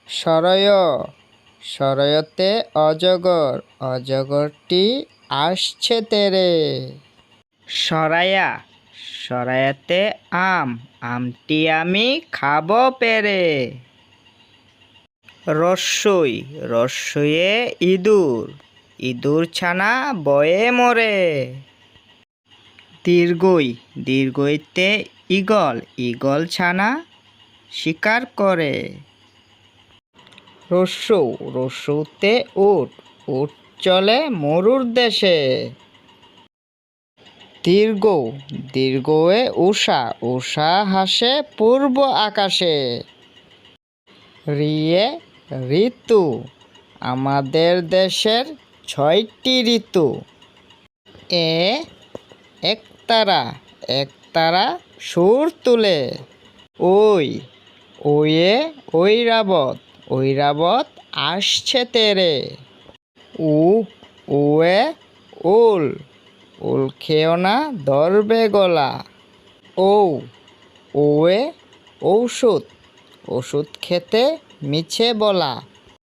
সরয়, সরয়তে অজগর, অজগরটি আসছে তেরে। সরায়া, সরায়াতে আম, আমটি আমি খাবো পেরে। রস্যই, রস্যইয়ে ইঁদুর, ইঁদুর ছানা বয়ে মরে। দীর্ঘই, দীর্ঘইতে ঈগল, ঈগল ছানা শিকার করে। রস্যৌ, রস্যৌতে উট, উট চলে মরুর দেশে। দীর্ঘ, দীর্ঘয়ে উষা, উষা হাসে পূর্ব আকাশে। ঋয়ে ঋতু, আমাদের দেশের 6টি ঋতু। এ একতারা, একতারা সুর তুলে। ওই, ওয়ে ঐরাবত, ঐরাবত আসছে তেরে। উ, উয়ে উল, উল খেও না ধরবে গলা। ঔ, ওয়ে ঔষধ, ওষুধ খেতে মিছে বলা।